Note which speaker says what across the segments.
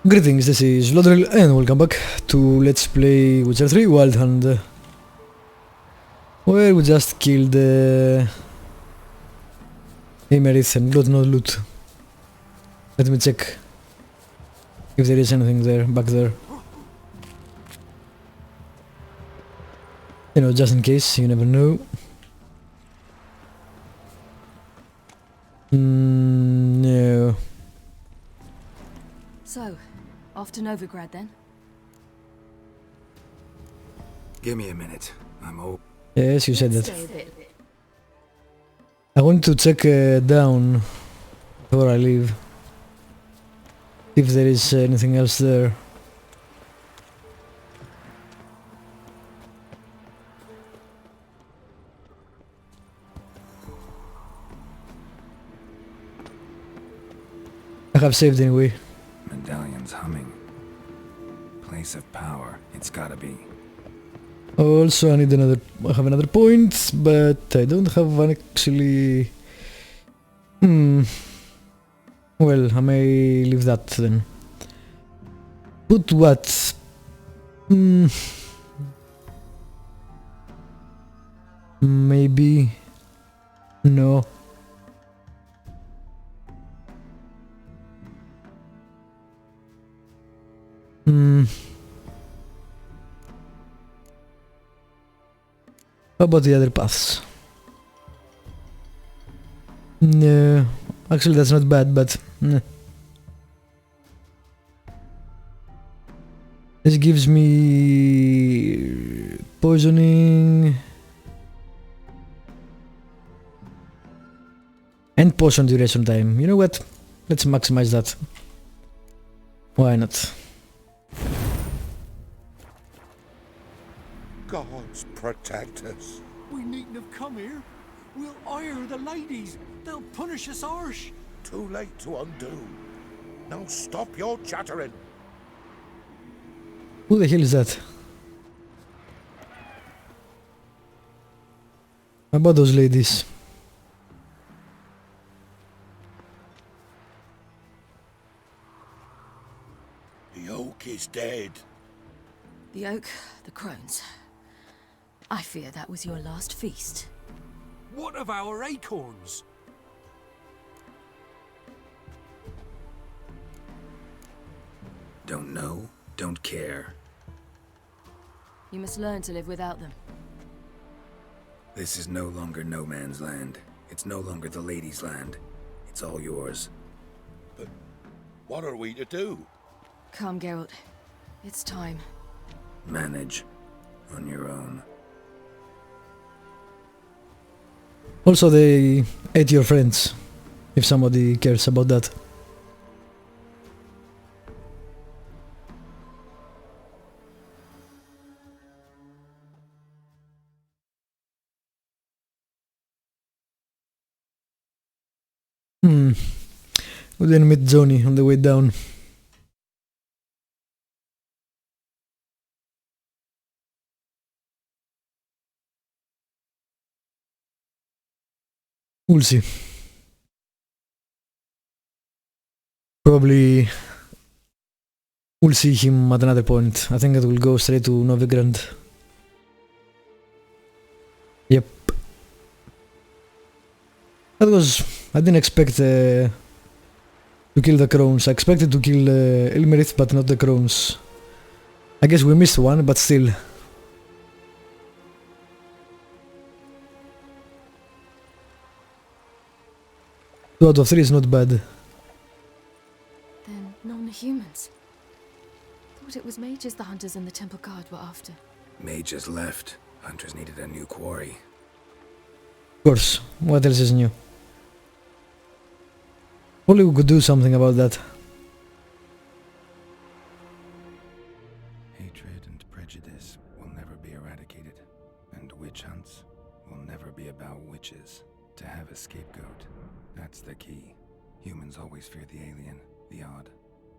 Speaker 1: Greetings, this is Lodril and welcome back to Let's Play Witcher 3 Wild Hunt, where we just killed Emerith and got no loot. Let me check if there is anything there, back there. You know, just in case, you never know. No.
Speaker 2: So, off to Novigrad then?
Speaker 3: Give me a minute. I'm old.
Speaker 1: Yes, you said
Speaker 2: Let's
Speaker 1: that.
Speaker 2: stay a bit.
Speaker 1: I want to check down before I leave, if there is anything else there. I have saved anyway.
Speaker 3: Medallion's humming. Place of power. It's gotta be.
Speaker 1: Also, I need another. I have another point, but I don't have one actually. Well, I may leave that then. Put what? Maybe. No. How about the other paths? No, actually that's not bad, but this gives me poisoning and potion duration time. You know what? Let's maximize that. Why not?
Speaker 4: Gods protect us.
Speaker 5: We needn't have come here. We'll ire the ladies. They'll punish us harsh.
Speaker 4: Too late to undo. Now stop your chattering.
Speaker 1: Who the hell is that? How about those ladies?
Speaker 4: The oak is dead.
Speaker 2: The oak, the crones. I fear that was your last feast.
Speaker 5: What of our acorns?
Speaker 3: Don't know, don't care.
Speaker 2: You must learn to live without them.
Speaker 3: This is no longer no man's land. It's no longer the lady's land. It's all yours.
Speaker 4: But what are we to do?
Speaker 2: Come, Geralt. It's time.
Speaker 3: Manage. On your own.
Speaker 1: Also, they ate your friends, if somebody cares about that. We then meet Johnny on the way down. We'll see. Probably we'll see him at another point. I think it will go straight to Novigrad. Yep. That was... I didn't expect to kill the crones. I expected to kill Elmerith, but not the crones. I guess we missed one, but still. 2 out of 3 is not bad.
Speaker 2: Then non-humans. Thought it was mages the hunters and the temple guard were after.
Speaker 3: Mages left. Hunters needed a new quarry.
Speaker 1: Of course, what else is new? Only we could do something about that.
Speaker 3: Hatred and prejudice will never be eradicated. And witch hunts will never be about witches. To have a scapegoat, that's the key. Humans always fear the alien, the odd.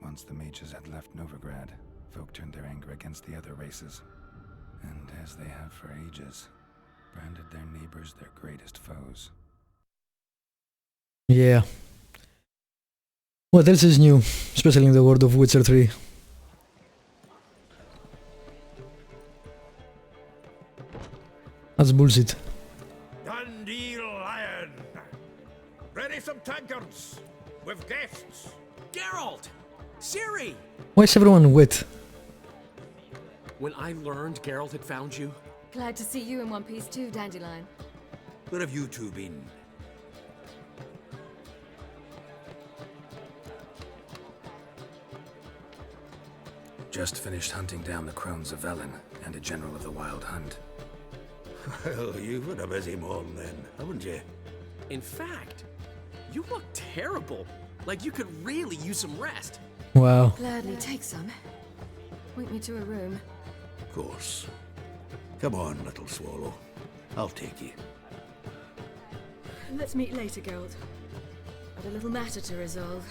Speaker 3: Once the mages had left Novigrad, folk turned their anger against the other races. And as they have for ages, branded their neighbors their greatest foes.
Speaker 1: Yeah. What else is new, especially in the world of Witcher 3? That's bullshit.
Speaker 4: Dandelion! Ready some tankards! With guests!
Speaker 6: Geralt! Ciri!
Speaker 1: Why is everyone wet?
Speaker 6: When I learned Geralt had found you,
Speaker 2: Glad to see you in one piece too, Dandelion.
Speaker 4: Where have you two been?
Speaker 3: Just finished hunting down the crones of Velen and a general of the Wild Hunt.
Speaker 4: Well, you've had a busy morning then, haven't you?
Speaker 6: in fact, you look terrible. Like you could really use some rest.
Speaker 1: Wow.
Speaker 2: Gladly take some. Point me to a room.
Speaker 4: Of course. Come on, little swallow. I'll take you.
Speaker 2: Let's meet later, Geralt. I've a little matter to resolve.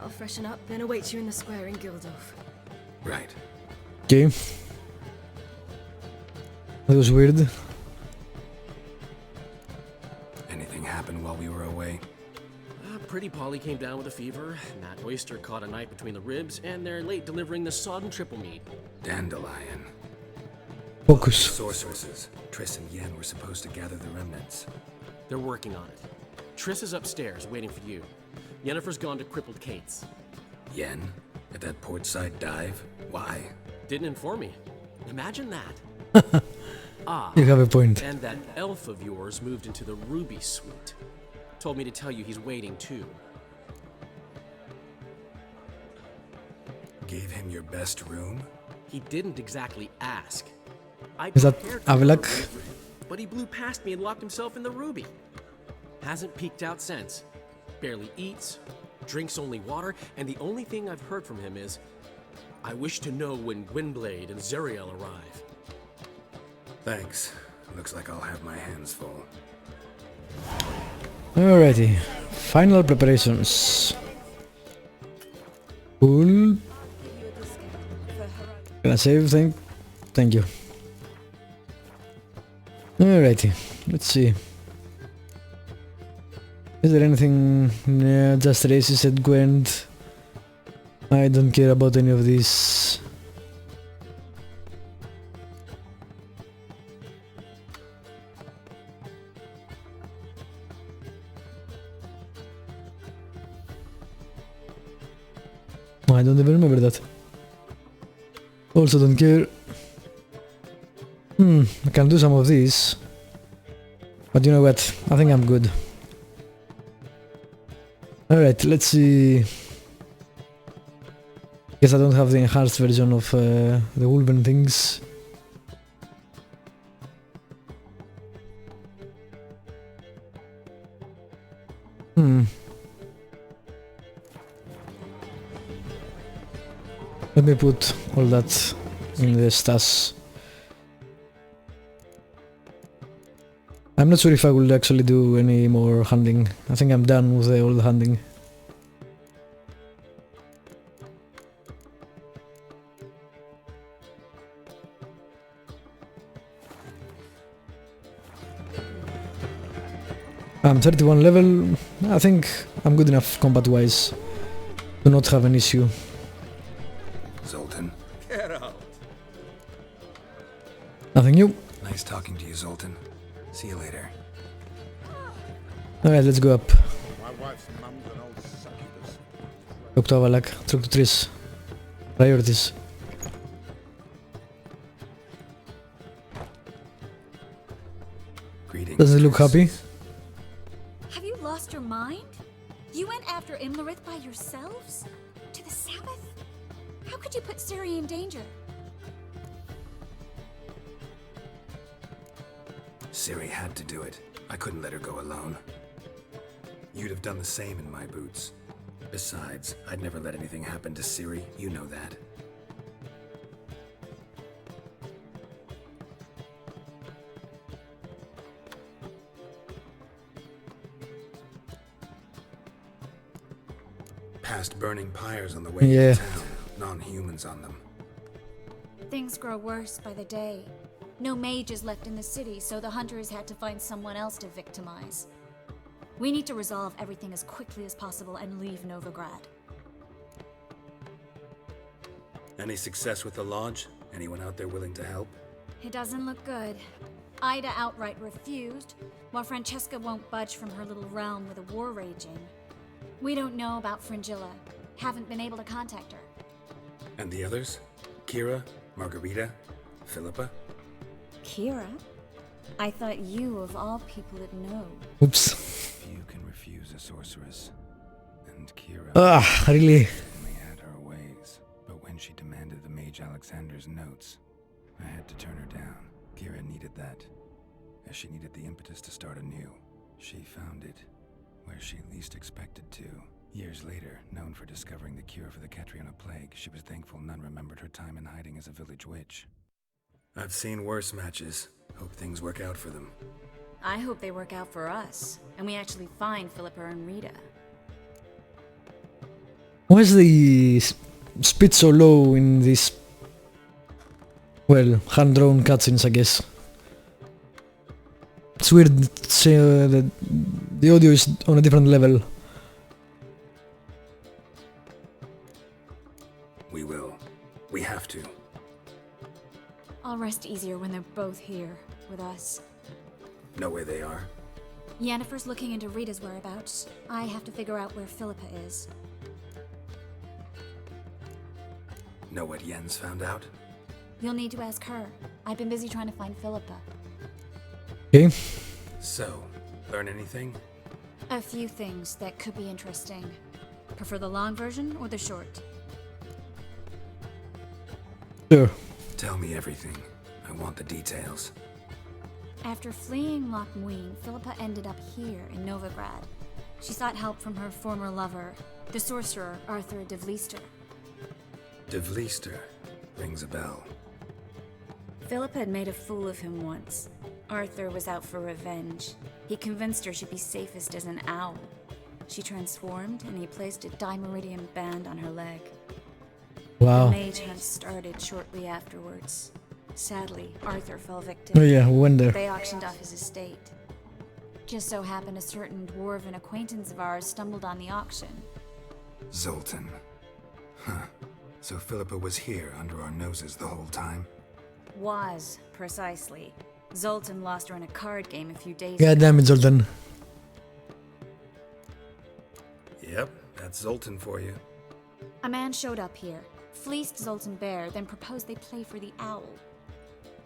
Speaker 2: I'll freshen up, then await you in the square in Gildorf.
Speaker 3: Right.
Speaker 1: Okay. That was weird.
Speaker 3: Anything happen while we were away?
Speaker 6: Pretty Polly came down with a fever, and that oyster caught a knife between the ribs, and they're late delivering the sodden triple meat.
Speaker 3: Dandelion.
Speaker 1: Focus.
Speaker 3: Sorceresses. Triss and Yen were supposed to gather the remnants.
Speaker 6: They're working on it. Triss is upstairs, waiting for you. Yennefer's gone to crippled Kate's.
Speaker 3: Yen? At that portside dive? Why?
Speaker 6: Didn't inform me. Imagine that.
Speaker 1: You have a point.
Speaker 6: And that elf of yours moved into the Ruby Suite. Told me to tell you he's waiting too.
Speaker 3: Gave him your best room?
Speaker 6: He didn't exactly ask. I
Speaker 1: Is that
Speaker 6: prepared
Speaker 1: Avalak?
Speaker 6: for him, but he blew past me and locked himself in the Ruby. Hasn't peeked out since. Barely eats, drinks only water, and the only thing I've heard from him is, I wish to know when Gwynblade and Zeriel arrive.
Speaker 3: Thanks. Looks like I'll have my hands full.
Speaker 1: Alrighty. Final preparations. Cool. Can I save? Thank you. Alrighty. Let's see. Is there anything? Yeah, just races at Gwent. I don't care about any of these. I don't even remember that. Also don't care. I can do some of these. But you know what? I think I'm good. Alright, let's see. Guess I don't have the enhanced version of the Wolven things. Let me put all that in the stas. I'm not sure if I will actually do any more hunting. I think I'm done with all the hunting. I'm 31 level. I think I'm good enough combat-wise to not have an issue.
Speaker 3: Zoltan.
Speaker 4: Get out.
Speaker 1: Nothing new.
Speaker 3: Nice talking to you, Zoltan. See you later.
Speaker 1: Alright, let's go up.
Speaker 4: My wife's mum's an old succubus.
Speaker 1: Talk to Avalak, talk to Triss. Priorities.
Speaker 3: Greetings.
Speaker 1: Does it look happy?
Speaker 7: Have you lost your mind? You went after Imlerith by yourselves? To the Sabbath? How could you put Ciri in danger?
Speaker 3: Ciri had to do it. I couldn't let her go alone. You'd have done the same in my boots. Besides, I'd never let anything happen to Ciri. You know that. Past burning pyres on the way
Speaker 1: Yeah.
Speaker 3: to town. Non-humans on them.
Speaker 7: Things grow worse by the day. No mages left in the city, so the hunters had to find someone else to victimize. We need to resolve everything as quickly as possible and leave Novigrad.
Speaker 8: Any success with the lodge? Anyone out there willing to help?
Speaker 7: It doesn't look good. Ida outright refused, while Francesca won't budge from her little realm with a war raging. We don't know about Fringilla. Haven't been able to contact her.
Speaker 8: And the others? Kira? Margarita? Philippa?
Speaker 7: Kira? I thought you, of all people, would know.
Speaker 1: Oops.
Speaker 3: Few can refuse a sorceress. And Kira
Speaker 1: Really?
Speaker 3: only had her ways. But when she demanded the Mage Alexander's notes, I had to turn her down. Kira needed that, as she needed the impetus to start anew. She found it where she least expected to. Years later, known for discovering the cure for the Catriona plague, she was thankful none remembered her time in hiding as a village witch.
Speaker 8: I've seen worse matches. Hope things work out for them.
Speaker 7: I hope they work out for us, and we actually find Philippa and Rita.
Speaker 1: Why is the speed so low in this, well, hand-drawn cutscenes, I guess? It's weird that the audio is on a different level.
Speaker 8: We will. We have to.
Speaker 7: I'll rest easier when they're both here, with us.
Speaker 8: Know where they are?
Speaker 7: Yennefer's looking into Rita's whereabouts. I have to figure out where Philippa is.
Speaker 8: Know what Jens found out?
Speaker 7: You'll need to ask her. I've been busy trying to find Philippa.
Speaker 1: Okay.
Speaker 8: So, learn anything?
Speaker 7: A few things that could be interesting. Prefer the long version or the short?
Speaker 1: Sure.
Speaker 8: Tell me everything. I want the details.
Speaker 7: After fleeing Loch Muin, Philippa ended up here in Novigrad. She sought help from her former lover, the sorcerer Arthur de Vlister.
Speaker 8: De Vlister. Rings a bell.
Speaker 7: Philippa had made a fool of him once. Arthur was out for revenge. He convinced her she'd be safest as an owl. She transformed, and he placed a Dimeridian band on her leg.
Speaker 1: Wow.
Speaker 7: The mage hunt started shortly afterwards. Sadly, Arthur fell victim.
Speaker 1: Oh yeah, wonder.
Speaker 7: They auctioned off his estate. Just so happened a certain dwarven acquaintance of ours stumbled on the auction.
Speaker 8: Zoltan. Huh. So Philippa was here under our noses the whole time?
Speaker 7: Was, precisely. Zoltan lost her in a card game a few days
Speaker 1: God
Speaker 7: ago.
Speaker 1: damn it, Zoltan.
Speaker 8: Yep, that's Zoltan for you.
Speaker 7: A man showed up here, fleeced Zoltan bare, then proposed they play for the owl.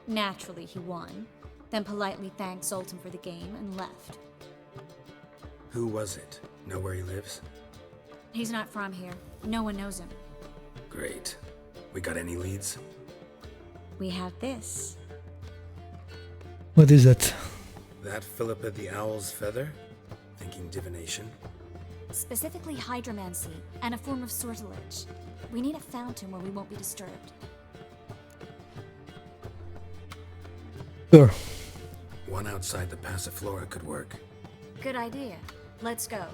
Speaker 7: Naturally, he won, then politely thanked Zoltan for the game and left.
Speaker 8: Who was it? Know where he lives?
Speaker 7: He's not from here. No one knows him.
Speaker 8: Great. We got any leads?
Speaker 7: We have this.
Speaker 1: What is that?
Speaker 8: That Philippa the Owl's feather? Thinking divination?
Speaker 7: Specifically hydromancy, and a form of sortilege. We need a fountain where we won't be disturbed.
Speaker 1: Sure.
Speaker 8: One outside the Passiflora could work.
Speaker 7: Good idea. Let's go.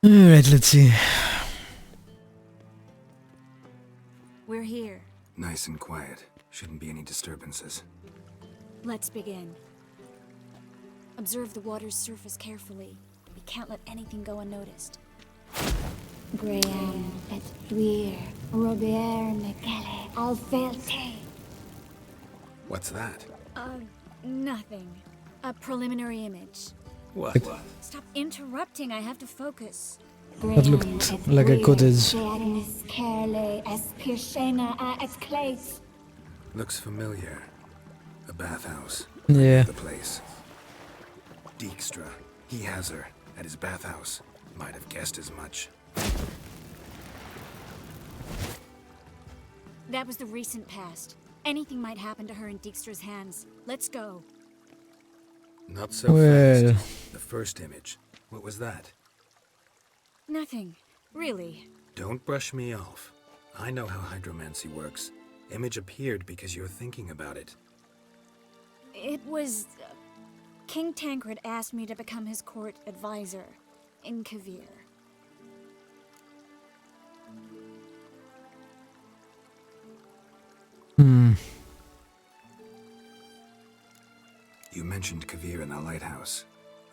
Speaker 1: Alright, let's see.
Speaker 7: We're here.
Speaker 3: Nice and quiet. Shouldn't be any disturbances.
Speaker 7: Let's begin. Observe the water's surface carefully. We can't let anything go unnoticed.
Speaker 9: Graham et Duir, Robert Mekele, Alvelte.
Speaker 8: What's that?
Speaker 7: Nothing. A preliminary image.
Speaker 8: What?
Speaker 7: Stop interrupting, I have to focus.
Speaker 1: That looked like a cottage.
Speaker 8: Looks familiar. A bathhouse.
Speaker 1: Yeah.
Speaker 8: The place. Dijkstra. He has her at his bathhouse. Might have guessed as much.
Speaker 7: That was the recent past. Anything might happen to her in Dijkstra's hands. Let's go.
Speaker 8: Not so
Speaker 1: Well.
Speaker 8: fast. The first image. What was that?
Speaker 7: Nothing. Really.
Speaker 8: Don't brush me off. I know how hydromancy works. Image appeared because you're thinking about it.
Speaker 7: It was... King Tancred asked me to become his court advisor in Kavir.
Speaker 8: You mentioned Kavir in the lighthouse.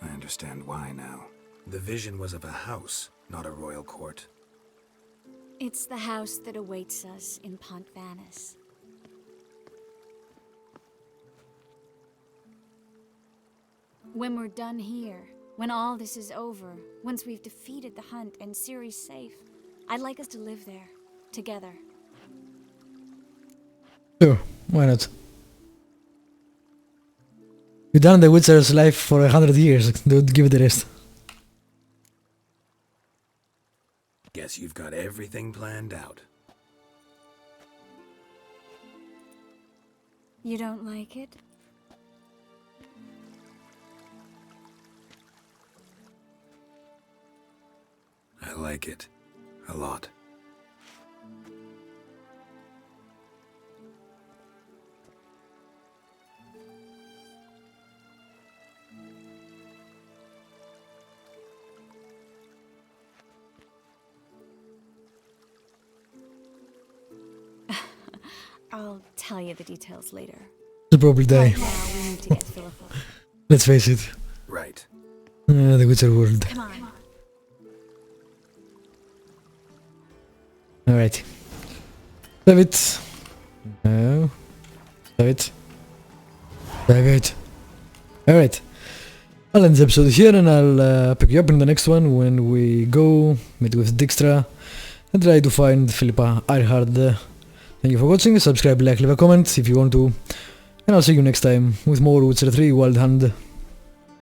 Speaker 8: I understand why now. The vision was of a house, not a royal court.
Speaker 7: It's the house that awaits us in Pont Vanis. When we're done here, when all this is over, once we've defeated the hunt and Ciri's safe, I'd like us to live there, together.
Speaker 1: Sure, why not? You've done the Witcher's life for 100 years, don't give it a rest.
Speaker 8: Guess you've got everything planned out.
Speaker 7: You don't like it?
Speaker 8: I like it. A lot.
Speaker 7: I'll tell you the details later.
Speaker 1: You'll probably die.
Speaker 7: Right now, we need to get Philippa.
Speaker 1: Let's face it.
Speaker 8: Right.
Speaker 1: The Witcher world.
Speaker 7: Come on.
Speaker 1: Alright. Save it. No. Save it. Save it. Alright. I'll end the episode here and I'll pick you up in the next one when we go meet with Dijkstra and try to find Philippa Earhart. Thank you for watching, subscribe, like, leave a comment if you want to, and I'll see you next time with more Witcher 3 Wild Hunt.